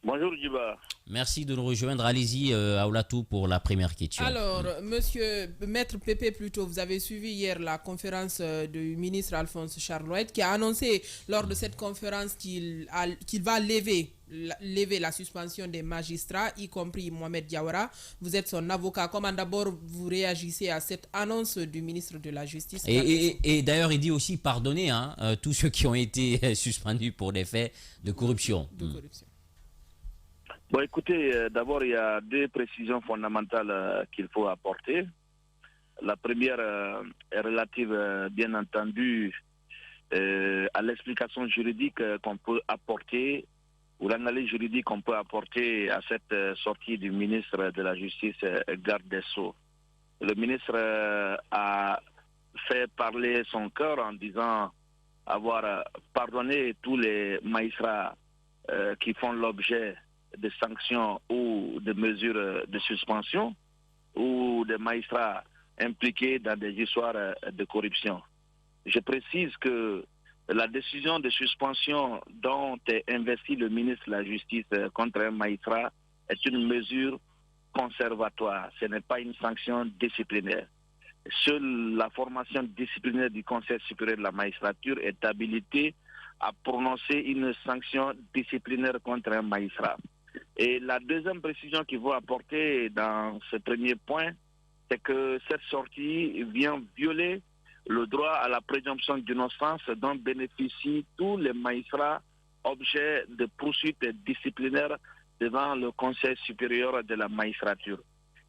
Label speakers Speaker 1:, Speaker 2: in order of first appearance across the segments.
Speaker 1: Bonjour Djiba.
Speaker 2: Merci de nous rejoindre. Allez-y, Aoulatou, pour la première question.
Speaker 3: Alors, monsieur, maître Pépé, plutôt, vous avez suivi hier la conférence du ministre Alphonse Charlotte qui a annoncé lors de cette conférence qu'il va lever la suspension des magistrats, y compris Mohamed Diawara. Vous êtes son avocat. Comment d'abord vous réagissez à cette annonce du ministre de la Justice?
Speaker 2: Et d'ailleurs, il dit aussi pardonner tous ceux qui ont été suspendus pour des faits de corruption.
Speaker 1: Bon, écoutez, d'abord, il y a deux précisions fondamentales qu'il faut apporter. La première est relative, bien entendu, à l'explication juridique qu'on peut apporter, ou l'analyse juridique qu'on peut apporter à cette sortie du ministre de la Justice, garde des Sceaux. Le ministre a fait parler son cœur en disant avoir pardonné tous les magistrats qui font l'objet de sanctions ou de mesures de suspension ou des magistrats impliqués dans des histoires de corruption. Je précise que la décision de suspension dont est investi le ministre de la Justice contre un magistrat est une mesure conservatoire. Ce n'est pas une sanction disciplinaire. Seule la formation disciplinaire du Conseil supérieur de la magistrature est habilitée à prononcer une sanction disciplinaire contre un magistrat. Et la deuxième précision qu'il faut apporter dans ce premier point, c'est que cette sortie vient violer le droit à la présomption d'innocence dont bénéficient tous les magistrats objets de poursuites disciplinaires devant le Conseil supérieur de la magistrature.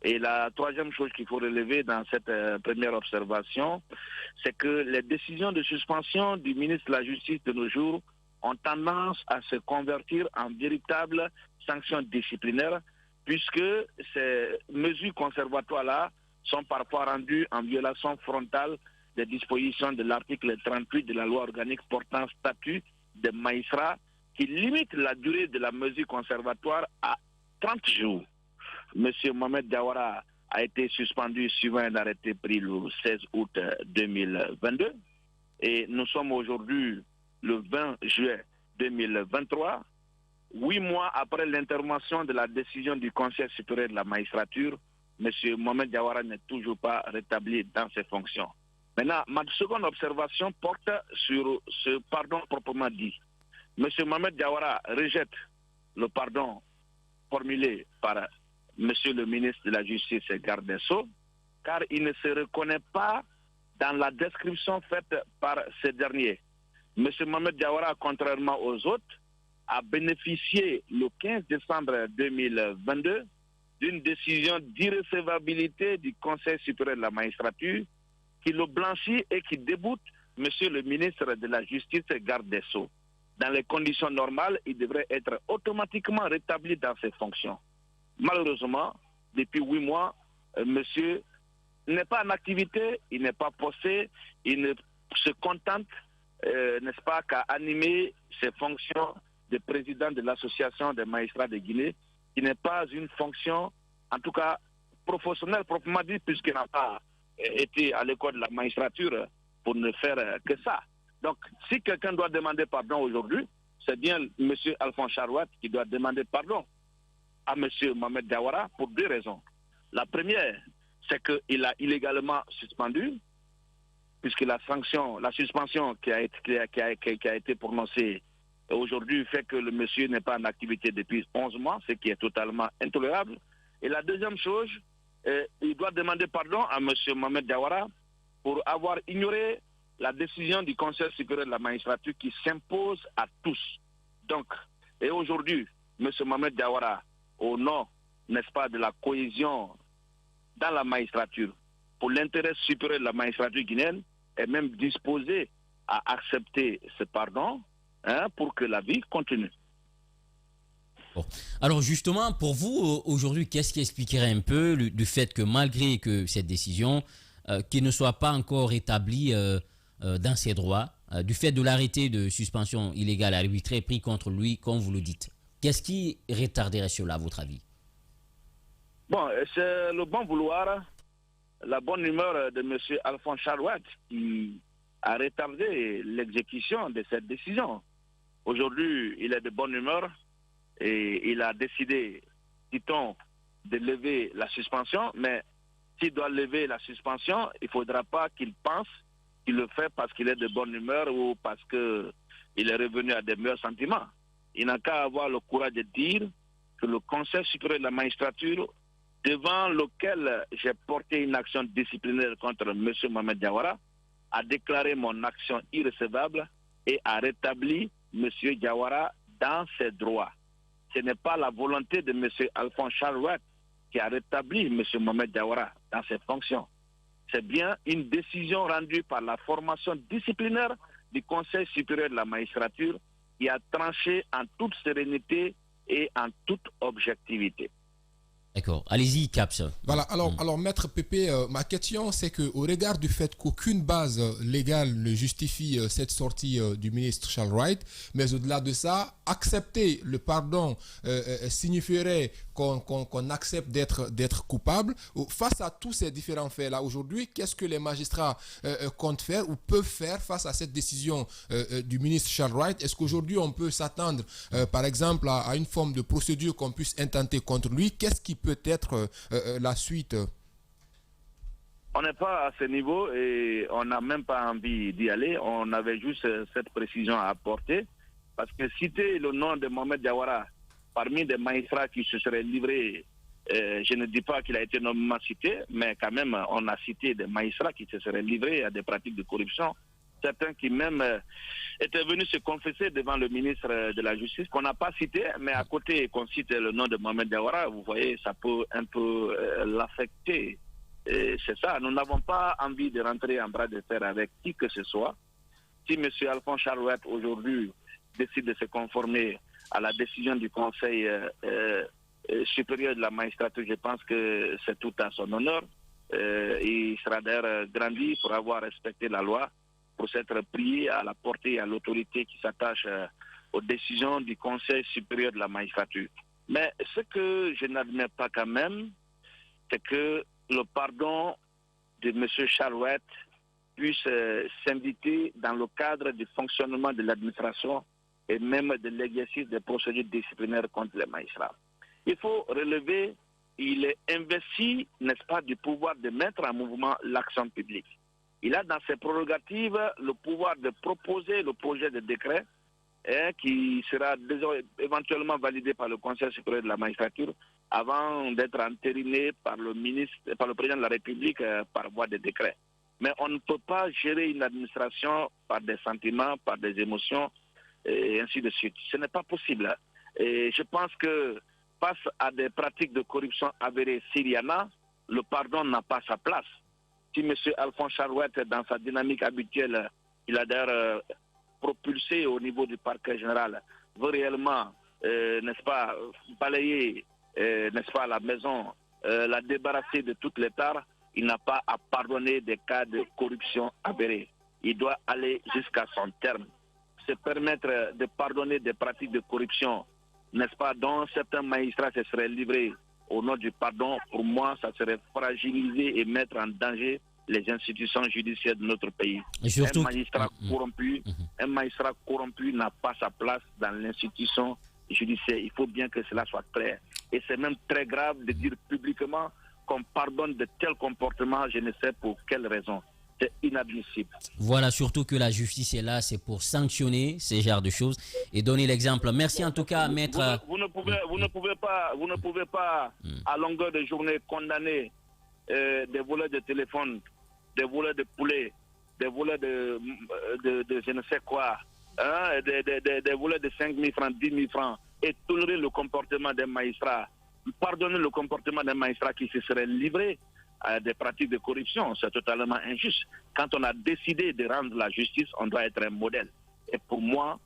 Speaker 1: Et la troisième chose qu'il faut relever dans cette première observation, c'est que les décisions de suspension du ministre de la Justice de nos jours ont tendance à se convertir en véritables sanctions disciplinaires, puisque ces mesures conservatoires-là sont parfois rendues en violation frontale des dispositions de l'article 38 de la loi organique portant statut des magistrats, qui limite la durée de la mesure conservatoire à 30 jours. Monsieur Mohamed Diawara a été suspendu suivant un arrêté pris le 16 août 2022, et nous sommes aujourd'hui le 20 juillet 2023. 8 mois après l'intervention de la décision du Conseil supérieur de la magistrature, M. Mohamed Diawara n'est toujours pas rétabli dans ses fonctions. Maintenant, ma seconde observation porte sur ce pardon proprement dit. M. Mohamed Diawara rejette le pardon formulé par M. le ministre de la Justice et garde des Sceaux, car il ne se reconnaît pas dans la description faite par ce dernier. M. Mohamed Diawara, contrairement aux autres, a bénéficié le 15 décembre 2022 d'une décision d'irrecevabilité du Conseil supérieur de la magistrature qui le blanchit et qui déboute M. le ministre de la Justice et garde des Sceaux. Dans les conditions normales, il devrait être automatiquement rétabli dans ses fonctions. Malheureusement, depuis 8 mois, monsieur n'est pas en activité, il n'est pas posté, il ne se contente, n'est-ce pas, qu'à animer ses fonctions de président de l'association des magistrats de Guinée, qui n'est pas une fonction, en tout cas professionnelle proprement dit, puisqu'il n'a pas été à l'école de la magistrature pour ne faire que ça. Donc, si quelqu'un doit demander pardon aujourd'hui, c'est bien M. Alphonse Charlotte qui doit demander pardon à M. Mohamed Diawara pour deux raisons. La première, c'est qu'il a illégalement suspendu, puisque la suspension qui a été prononcée aujourd'hui fait que le monsieur n'est pas en activité depuis 11 mois, ce qui est totalement intolérable. Et la deuxième chose, il doit demander pardon à M. Mohamed Diawara pour avoir ignoré la décision du Conseil supérieur de la magistrature qui s'impose à tous. Donc, et aujourd'hui, M. Mohamed Diawara, au nom, n'est-ce pas, de la cohésion dans la magistrature, pour l'intérêt supérieur de la magistrature guinéenne, est même disposé à accepter ce pardon pour que la vie continue.
Speaker 2: Bon. Alors justement, pour vous, aujourd'hui, qu'est-ce qui expliquerait un peu du fait que malgré que cette décision, qu'il ne soit pas encore établi dans ses droits, du fait de l'arrêté de suspension illégale arbitrée pris contre lui, comme vous le dites, qu'est-ce qui retarderait cela, à votre avis?
Speaker 1: Bon, c'est le bon vouloir, la bonne humeur de M. Alphonse Charlotte qui a retardé l'exécution de cette décision. Aujourd'hui, il est de bonne humeur et il a décidé, dit-on, de lever la suspension, mais s'il doit lever la suspension, il ne faudra pas qu'il pense qu'il le fait parce qu'il est de bonne humeur ou parce qu'il est revenu à des meilleurs sentiments. Il n'a qu'à avoir le courage de dire que le Conseil supérieur de la magistrature, devant lequel j'ai porté une action disciplinaire contre M. Mohamed Diawara, a déclaré mon action irrecevable et a rétabli M. Diawara dans ses droits. Ce n'est pas la volonté de M. Alphonse Charouette qui a rétabli M. Mohamed Diawara dans ses fonctions. C'est bien une décision rendue par la formation disciplinaire du Conseil supérieur de la magistrature qui a tranché en toute sérénité et en toute objectivité.
Speaker 2: D'accord. Allez-y, Caps.
Speaker 4: Voilà, alors Maître Pépé, ma question c'est qu'au regard du fait qu'aucune base légale ne justifie cette sortie du ministre Charles Wright, mais au-delà de ça, accepter le pardon signifierait qu'on accepte d'être coupable. Face à tous ces différents faits-là aujourd'hui, qu'est-ce que les magistrats comptent faire ou peuvent faire face à cette décision du ministre Charles Wright? Est-ce qu'aujourd'hui on peut s'attendre par exemple à une forme de procédure qu'on puisse intenter contre lui? Qu'est-ce qui peut être la suite?
Speaker 1: On n'est pas à ce niveau et on n'a même pas envie d'y aller. On avait juste cette précision à apporter. Parce que citer le nom de Mohamed Diawara parmi des magistrats qui se seraient livrés, je ne dis pas qu'il a été nommément cité, mais quand même on a cité des magistrats qui se seraient livrés à des pratiques de corruption. Certains qui même étaient venus se confesser devant le ministre de la Justice, qu'on n'a pas cité, mais à côté qu'on cite le nom de Mohamed Diawara, vous voyez, ça peut un peu l'affecter. Et c'est ça, nous n'avons pas envie de rentrer en bras de fer avec qui que ce soit. Si M. Alphonse Charouette aujourd'hui décide de se conformer à la décision du Conseil supérieur de la magistrature, je pense que c'est tout à son honneur. Il sera d'ailleurs grandi pour avoir respecté la loi, pour s'être plié à la portée et à l'autorité qui s'attache aux décisions du Conseil supérieur de la magistrature. Mais ce que je n'admets pas quand même, c'est que le pardon de M. Charouette puisse s'inviter dans le cadre du fonctionnement de l'administration et même de l'exercice des procédures disciplinaires contre les magistrats. Il faut relever, il est investi, n'est-ce pas, du pouvoir de mettre en mouvement l'action publique. Il a dans ses prérogatives le pouvoir de proposer le projet de décret qui sera éventuellement validé par le Conseil supérieur de la magistrature avant d'être entériné par le président de la République par voie de décret. Mais on ne peut pas gérer une administration par des sentiments, par des émotions, et ainsi de suite. Ce n'est pas possible. Et je pense que face à des pratiques de corruption avérées s'il y en a, le pardon n'a pas sa place. Si M. Alphonse Charouette, dans sa dynamique habituelle, il a d'ailleurs propulsé au niveau du parquet général, veut réellement, n'est-ce pas, balayer, n'est-ce pas, la maison, la débarrasser de toutes les tares, il n'a pas à pardonner des cas de corruption avérés. Il doit aller jusqu'à son terme. Se permettre de pardonner des pratiques de corruption, n'est-ce pas, dont certains magistrats se seraient livrés au nom du pardon, pour moi, ça serait fragiliser et mettre en danger les institutions judiciaires de notre pays.
Speaker 2: Surtout...
Speaker 1: Un magistrat corrompu n'a pas sa place dans l'institution judiciaire. Il faut bien que cela soit clair. Et c'est même très grave de dire publiquement qu'on pardonne de tels comportements, je ne sais pour quelle raison. C'est inadmissible.
Speaker 2: Voilà, surtout que la justice est là, c'est pour sanctionner ces genres de choses et donner l'exemple. Merci en tout cas, maître.
Speaker 1: Vous ne pouvez pas à longueur de journée condamner des voleurs de téléphone, des voleurs de poulet, des voleurs de je ne sais quoi, des voleurs de 5 000 francs, 10 000 francs et tolérer le comportement d'un magistrat, pardonner le comportement d'un magistrat qui se serait livré à des pratiques de corruption. C'est totalement injuste. Quand on a décidé de rendre la justice, on doit être un modèle. Et pour moi,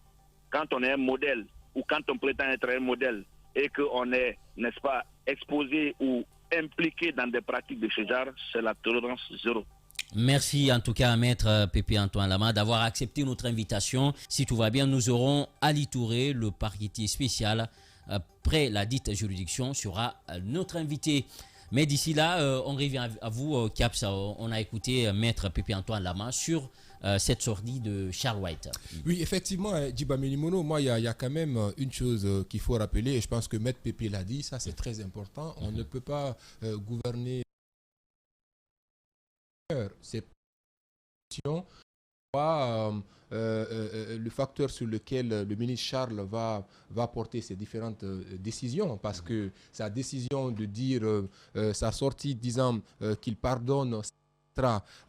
Speaker 1: quand on est un modèle ou quand on prétend être un modèle et qu'on est, n'est-ce pas, exposé ou impliqué dans des pratiques de ce genre, c'est la tolérance zéro.
Speaker 2: Merci en tout cas à Maître Pépé Antoine Lama d'avoir accepté notre invitation. Si tout va bien, nous aurons Ali Touré, le parquetier spécial, après la dite juridiction, sera notre invité. Mais d'ici là, on revient à vous, Caps. On a écouté Maître Pépé Antoine Lama sur cette sortie de Charles White.
Speaker 4: Oui, effectivement, Djiba Minimono, moi, il y a quand même une chose qu'il faut rappeler, et je pense que Maître Pépé l'a dit, ça c'est très important. On ne peut pas gouverner ces questions. Le facteur sur lequel le ministre Charles va porter ces différentes décisions, parce que sa décision de dire, sa sortie disant qu'il pardonne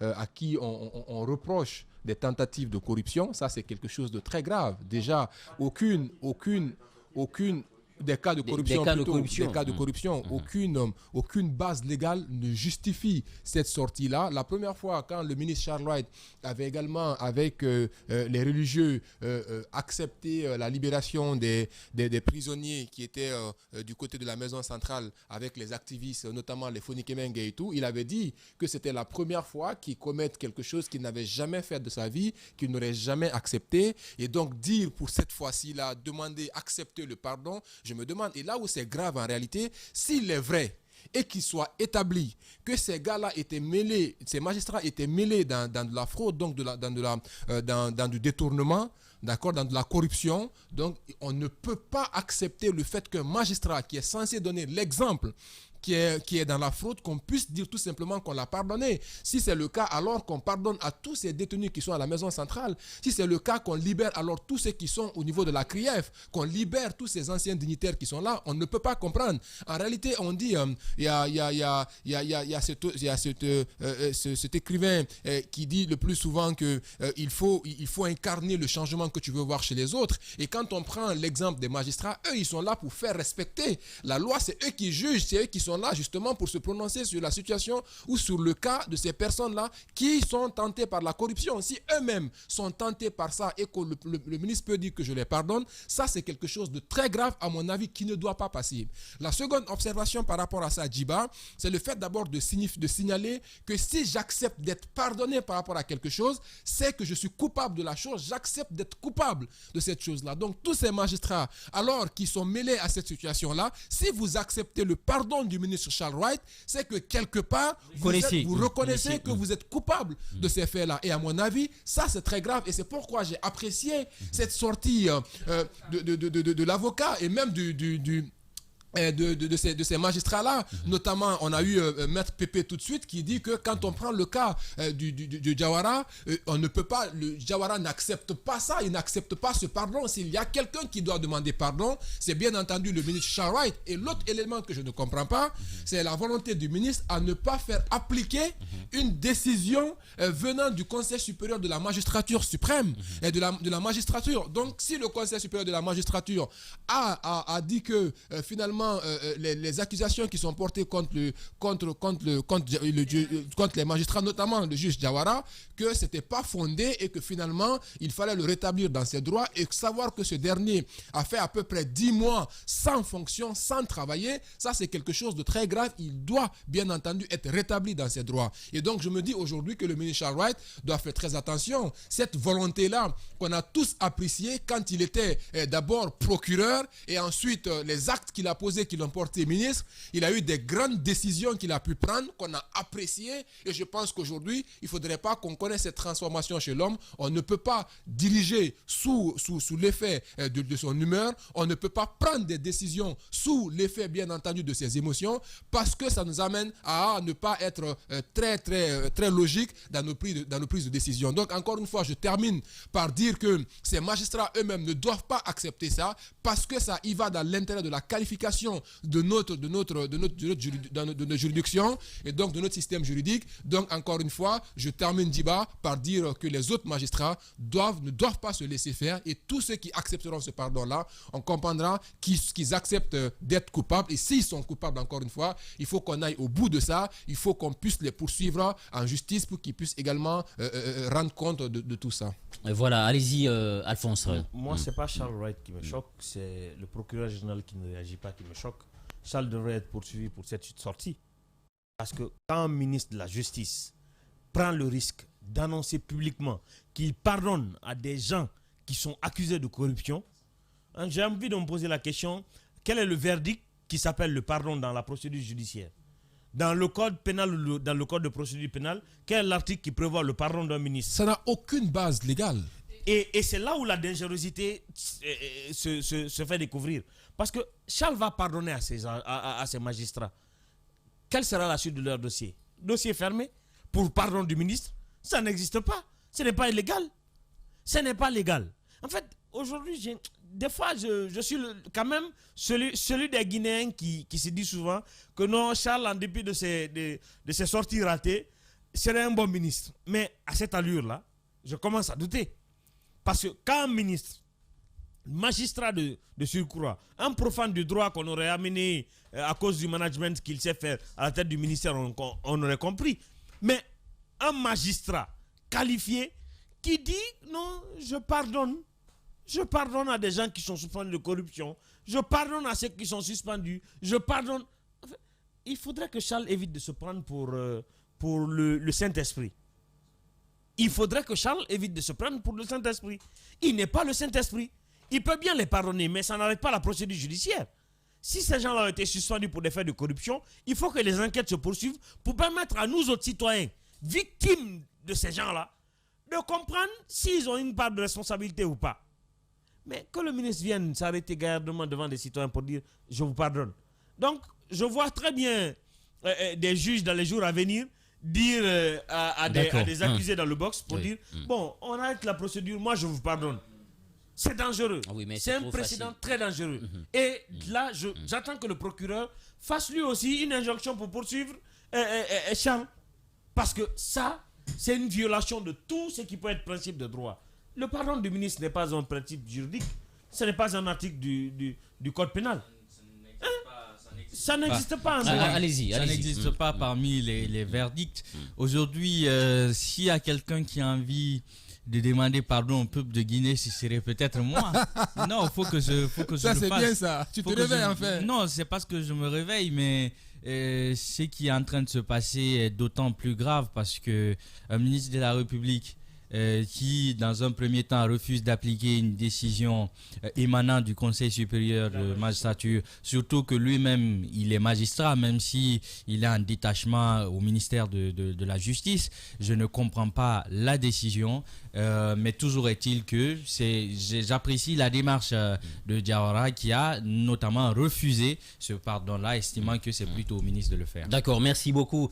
Speaker 4: à qui on reproche des tentatives de corruption, ça c'est quelque chose de très grave. Déjà, aucune des cas de corruption, aucune base légale ne justifie cette sortie-là. La première fois, quand le ministre Charles White avait également, avec les religieux, accepté la libération des prisonniers qui étaient du côté de la maison centrale avec les activistes, notamment les Fonikemenge et tout, il avait dit que c'était la première fois qu'il commette quelque chose qu'il n'avait jamais fait de sa vie, qu'il n'aurait jamais accepté. Et donc dire pour cette fois-ci, là, demander, accepter le pardon, je me demande, et là où c'est grave en réalité, s'il est vrai et qu'il soit établi que ces gars-là étaient mêlés, ces magistrats étaient mêlés dans de la fraude, donc dans du détournement, d'accord, dans de la corruption, donc on ne peut pas accepter le fait qu'un magistrat qui est censé donner l'exemple qui est dans la fraude, qu'on puisse dire tout simplement qu'on l'a pardonné. Si c'est le cas, alors qu'on pardonne à tous ces détenus qui sont à la maison centrale. Si c'est le cas, qu'on libère alors tous ceux qui sont au niveau de la CRIEF, qu'on libère tous ces anciens dignitaires qui sont là. On ne peut pas comprendre. En réalité, on dit, il y a cet écrivain qui dit le plus souvent que il faut incarner le changement que tu veux voir chez les autres. Et quand on prend l'exemple des magistrats, eux, ils sont là pour faire respecter la loi. C'est eux qui jugent, c'est eux qui sont là justement pour se prononcer sur la situation ou sur le cas de ces personnes-là qui sont tentées par la corruption. Si eux-mêmes sont tentés par ça et que le ministre peut dire que je les pardonne, ça c'est quelque chose de très grave à mon avis qui ne doit pas passer. La seconde observation par rapport à ça, Djiba, c'est le fait d'abord de signaler que si j'accepte d'être pardonné par rapport à quelque chose, c'est que je suis coupable de la chose, j'accepte d'être coupable de cette chose-là. Donc tous ces magistrats, alors qui sont mêlés à cette situation-là, si vous acceptez le pardon du ministre Charles White, c'est que quelque part, vous reconnaissez que vous êtes coupable de ces faits-là. Et à mon avis, ça c'est très grave. Et c'est pourquoi j'ai apprécié cette sortie de l'avocat et même de ces magistrats-là. Notamment, on a eu Maître Pépé tout de suite qui dit que quand on prend le cas du Jawara, on ne peut pas, le Jawara n'accepte pas ça, il n'accepte pas ce pardon. S'il y a quelqu'un qui doit demander pardon, c'est bien entendu le ministre Charles White. Et l'autre élément que je ne comprends pas, c'est la volonté du ministre à ne pas faire appliquer une décision venant du Conseil supérieur de la magistrature suprême et de la magistrature. Donc, si le Conseil supérieur de la magistrature a dit que finalement les accusations qui sont portées contre les magistrats, notamment le juge Jawara, que ce n'était pas fondé et que finalement il fallait le rétablir dans ses droits, et savoir que ce dernier a fait à peu près 10 mois sans fonction, sans travailler, ça c'est quelque chose de très grave. Il doit bien entendu être rétabli dans ses droits. Et donc je me dis aujourd'hui que le ministre Charles White doit faire très attention. Cette volonté-là qu'on a tous appréciée quand il était d'abord procureur et ensuite les actes qu'il a posés, qui l'ont porté ministre, il a eu des grandes décisions qu'il a pu prendre, qu'on a appréciées, et je pense qu'aujourd'hui, il ne faudrait pas qu'on connaisse cette transformation chez l'homme. On ne peut pas diriger sous l'effet de son humeur, on ne peut pas prendre des décisions sous l'effet, bien entendu, de ses émotions, parce que ça nous amène à ne pas être très logique dans nos prises de décision. Donc, encore une fois, je termine par dire que ces magistrats eux-mêmes ne doivent pas accepter ça, parce que ça y va dans l'intérêt de la qualification de notre juridiction et donc de notre système juridique. Donc, encore une fois, je termine, Djiba, par dire que les autres magistrats ne doivent pas se laisser faire, et tous ceux qui accepteront ce pardon-là, on comprendra qu'ils acceptent d'être coupables, et s'ils sont coupables, encore une fois, il faut qu'on aille au bout de ça, il faut qu'on puisse les poursuivre en justice pour qu'ils puissent également rendre compte de tout ça.
Speaker 2: Voilà, allez-y, Alphonse.
Speaker 5: Moi, c'est pas Charles Wright qui me choque, c'est le procureur général qui ne réagit pas qui me choque. Charles devrait être poursuivi pour cette sortie. Parce que quand un ministre de la Justice prend le risque d'annoncer publiquement qu'il pardonne à des gens qui sont accusés de corruption, j'ai envie de me poser la question, quel est le verdict qui s'appelle le pardon dans la procédure judiciaire? dans le code pénal ou dans le code de procédure pénale, quel est l'article qui prévoit le pardon d'un ministre?
Speaker 4: Ça n'a aucune base légale.
Speaker 5: Et c'est là où la dangerosité se fait découvrir. Parce que Charles va pardonner à ses magistrats. Quelle sera la suite de leur dossier? Dossier fermé pour pardon du ministre? Ça n'existe pas. Ce n'est pas illégal. Ce n'est pas légal. En fait, aujourd'hui, des fois, je suis quand même celui des Guinéens qui se dit souvent que non, Charles, en dépit de ses sorties ratées, serait un bon ministre. Mais à cette allure-là, je commence à douter. Parce que quand un ministre, magistrat de surcroît, un profane du droit qu'on aurait amené à cause du management qu'il sait faire à la tête du ministère, on aurait compris. Mais un magistrat qualifié qui dit non, je pardonne à des gens qui sont suspendus de corruption, je pardonne à ceux qui sont suspendus, je pardonne. Enfin, il faudrait que Charles évite de se prendre pour le Saint-Esprit. Il faudrait que Charles évite de se prendre pour le Saint-Esprit. Il n'est pas le Saint-Esprit. Il peut bien les pardonner, mais ça n'arrête pas la procédure judiciaire. Si ces gens-là ont été suspendus pour des faits de corruption, il faut que les enquêtes se poursuivent pour permettre à nous autres citoyens, victimes de ces gens-là, de comprendre s'ils ont une part de responsabilité ou pas. Mais que le ministre vienne s'arrêter gaillardement devant des citoyens pour dire « je vous pardonne ». Donc, je vois très bien des juges dans les jours à venir dire à des accusés dans le box pour dire « bon, on arrête la procédure, moi je vous pardonne ». C'est dangereux.
Speaker 2: Ah oui,
Speaker 5: c'est un précédent très dangereux. Et là, j'attends que le procureur fasse lui aussi une injonction pour poursuivre Charles. Parce que ça, c'est une violation de tout ce qui peut être principe de droit. Le pardon du ministre n'est pas un principe juridique. Ce n'est pas un article du code pénal. Ça n'existe pas en droit.
Speaker 2: Allez-y.
Speaker 6: Ça n'existe pas parmi les verdicts. Aujourd'hui, s'il y a quelqu'un qui a envie de demander pardon au peuple de Guinée, ce serait peut-être moi. Non, il faut que je
Speaker 4: ça,
Speaker 6: le
Speaker 4: c'est
Speaker 6: fasse.
Speaker 4: bien ça. Tu te réveilles enfin.
Speaker 6: Non, c'est parce que je me réveille, mais ce qui est en train de se passer est d'autant plus grave parce que un ministre de la République qui, dans un premier temps, refuse d'appliquer une décision émanant du Conseil supérieur de magistrature, surtout que lui-même, il est magistrat, même si il est en détachement au ministère de la Justice. Je ne comprends pas la décision, mais toujours est-il que j'apprécie la démarche de Diawara qui a notamment refusé ce pardon-là, estimant que c'est plutôt au ministre de le faire.
Speaker 2: D'accord, merci beaucoup.